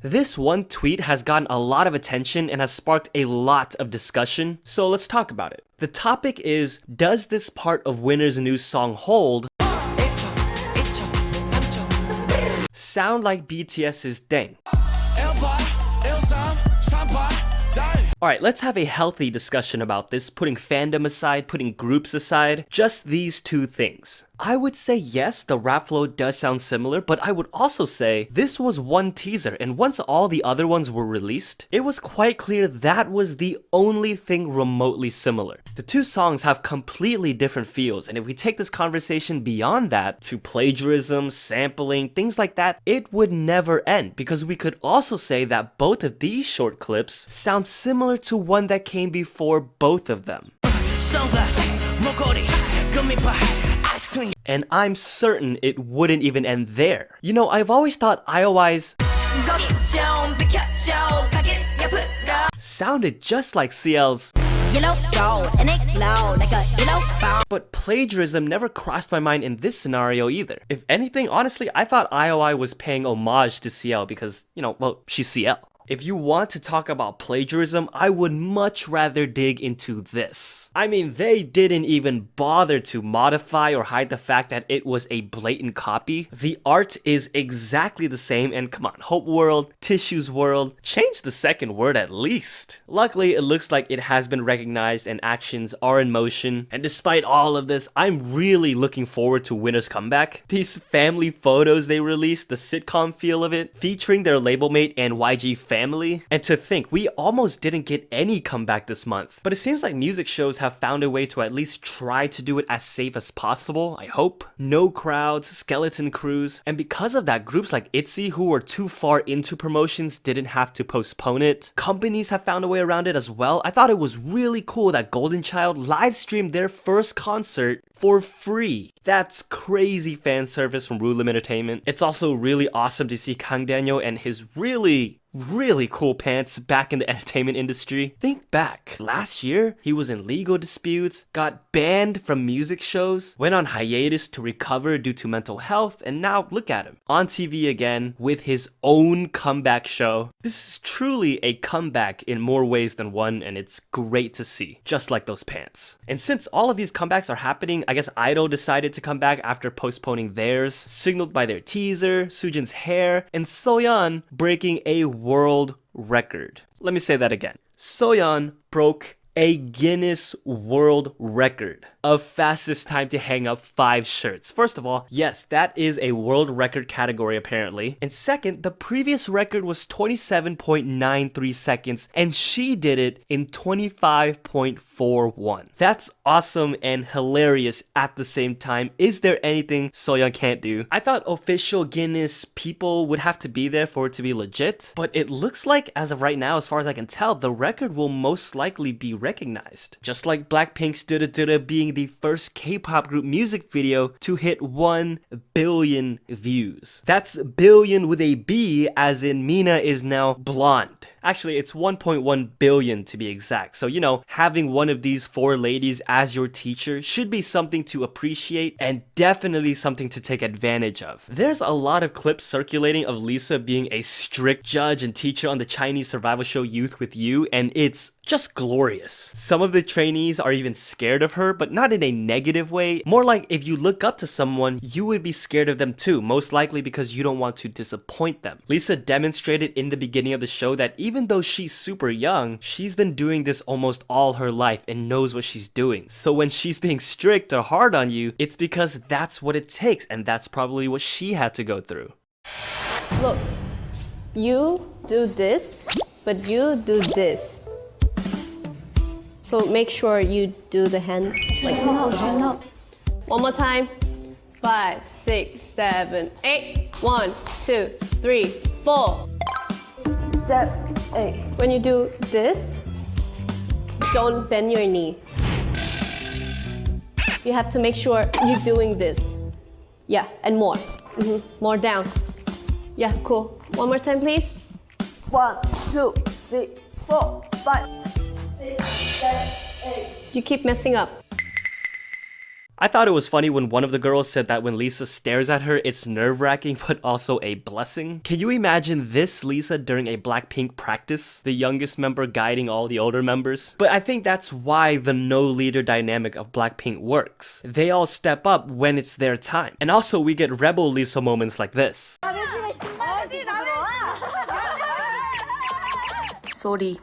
This one tweet has gotten a lot of attention and has sparked a lot of discussion, so let's talk about it. The topic is, does this part of Winner's new song Hold sound like BTS's Dang? Alright, let's have a healthy discussion about this, putting fandom aside, putting groups aside, just these two things. I would say yes, the rap flow does sound similar, but I would also say this was one teaser, and once all the other ones were released, it was quite clear that was the only thing remotely similar. The two songs have completely different feels, and if we take this conversation beyond that to plagiarism, sampling, things like that, it would never end, because we could also say that both of these short clips sound similar to one that came before both of them. And I'm certain it wouldn't even end there. You know, I've always thought I-DLE's sounded just like CL's, but plagiarism never crossed my mind in this scenario either. If anything, honestly, I thought I-DLE was paying homage to CL because, you know, well, she's CL. If you want to talk about plagiarism, I would much rather dig into this. I mean, they didn't even bother to modify or hide the fact that it was a blatant copy. The art is exactly the same, and come on, Hope World, Tissues World, change the second word at least. Luckily, it looks like it has been recognized and actions are in motion, and despite all of this, I'm really looking forward to Winner's comeback. These family photos they released, the sitcom feel of it, featuring their label mate and YG family, and to think we almost didn't get any comeback this month. But it seems like music shows have found a way to at least try to do it as safe as possible, I hope. No crowds, skeleton crews, and because of that, groups like ITZY who were too far into promotions didn't have to postpone it. Companies have found a way around it as well. I thought it was really cool that Golden Child live streamed their first concert for free. That's crazy fan service from Rulim Entertainment. It's also really awesome to see Kang Daniel and his really cool pants back in the entertainment industry. Think back, last year he was in legal disputes, got banned from music shows, went on hiatus to recover due to mental health, and now look at him, on TV again with his own comeback show. This is truly a comeback in more ways than one, and it's great to see, just like those pants. And since all of these comebacks are happening, I guess I-DLE decided to come back after postponing theirs, signaled by their teaser, Soojin's hair, and Soyeon breaking a world record. Let me say that again. Soyeon broke a Guinness World Record of fastest time to hang up 5 shirts. First of all, yes, that is a world record category apparently. And second, the previous record was 27.93 seconds and she did it in 25.41. That's awesome and hilarious at the same time. Is there anything Soyeon can't do? I thought official Guinness people would have to be there for it to be legit, but it looks like as of right now, as far as I can tell, the record will most likely be recognized. Just like BLACKPINK's "Da being the first K-pop group music video to hit 1 billion views. That's billion with a B, as in Mina is now blonde. Actually, it's 1.1 billion to be exact. So, you know, having one of these 4 ladies as your teacher should be something to appreciate and definitely something to take advantage of. There's a lot of clips circulating of Lisa being a strict judge and teacher on the Chinese survival show Youth with You, and it's just glorious. Some of the trainees are even scared of her, but not in a negative way. More like if you look up to someone, you would be scared of them too, most likely because you don't want to disappoint them. Lisa demonstrated in the beginning of the show that even though she's super young, she's been doing this almost all her life and knows what she's doing. So when she's being strict or hard on you, it's because that's what it takes, and that's probably what she had to go through. Look, you do this, but you do this. So make sure you do the hand like this. No. One more time. 5, 6, 7, 8. 1, 2, 3, 4. 7, 8. When you do this, don't bend your knee. You have to make sure you're doing this. Yeah, and more. More down. Yeah, cool. One more time, please. 1, 2, 3, 4, 5, 6, 7, 8. You keep messing up. I thought it was funny when one of the girls said that when Lisa stares at her, it's nerve-wracking but also a blessing. Can you imagine this Lisa during a BLACKPINK practice? The youngest member guiding all the older members? But I think that's why the no leader dynamic of BLACKPINK works. They all step up when it's their time. And also we get rebel Lisa moments like this. Sorry,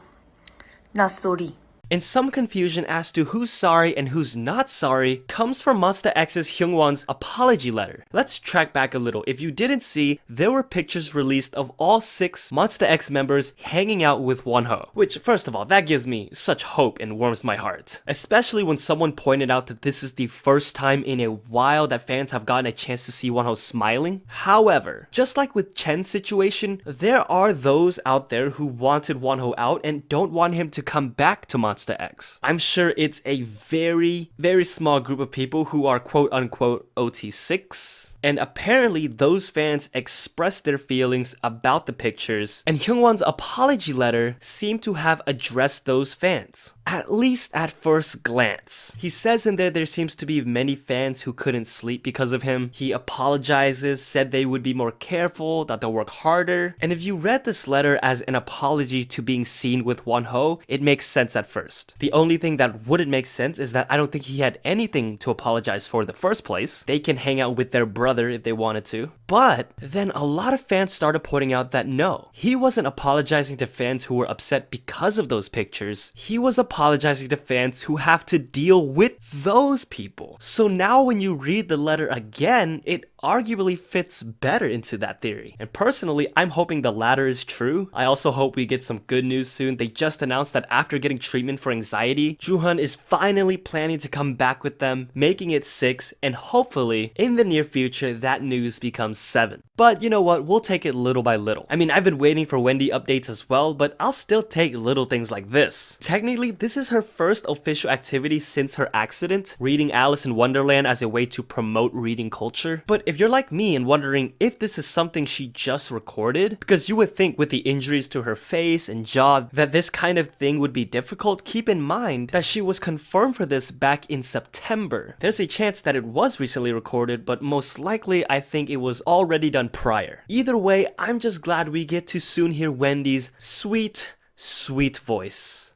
not sorry. And some confusion as to who's sorry and who's not sorry comes from Monsta X's Hyungwon's apology letter. Let's track back a little. If you didn't see, there were pictures released of all 6 Monsta X members hanging out with Wonho. Which, first of all, that gives me such hope and warms my heart. Especially when someone pointed out that this is the first time in a while that fans have gotten a chance to see Wonho smiling. However, just like with Chen's situation, there are those out there who wanted Wonho out and don't want him to come back to Monsta X. I'm sure it's a very, very small group of people who are quote-unquote OT6. And apparently those fans expressed their feelings about the pictures, and Hyungwon's apology letter seemed to have addressed those fans. At least at first glance. He says in there seems to be many fans who couldn't sleep because of him. He apologizes, said they would be more careful, that they'll work harder. And if you read this letter as an apology to being seen with Wonho, it makes sense at first. The only thing that wouldn't make sense is that I don't think he had anything to apologize for in the first place. They can hang out with their brother if they wanted to. But then a lot of fans started pointing out that no, he wasn't apologizing to fans who were upset because of those pictures. He was apologizing to fans who have to deal with those people. So now when you read the letter again, it arguably fits better into that theory. And personally, I'm hoping the latter is true. I also hope we get some good news soon. They just announced that after getting treatment for anxiety, Jooheon is finally planning to come back with them, making it 6, and hopefully in the near future that news becomes 7. But you know what, we'll take it little by little. I mean, I've been waiting for Wendy updates as well, but I'll still take little things like this. Technically, this is her first official activity since her accident, reading Alice in Wonderland as a way to promote reading culture. But if you're like me and wondering if this is something she just recorded, because you would think with the injuries to her face and jaw that this kind of thing would be difficult, keep in mind that she was confirmed for this back in September. There's a chance that it was recently recorded, but most likely I think it was already done prior. Either way, I'm just glad we get to soon hear Wendy's sweet, sweet voice.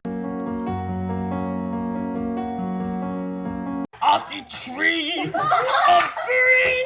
I see trees of green.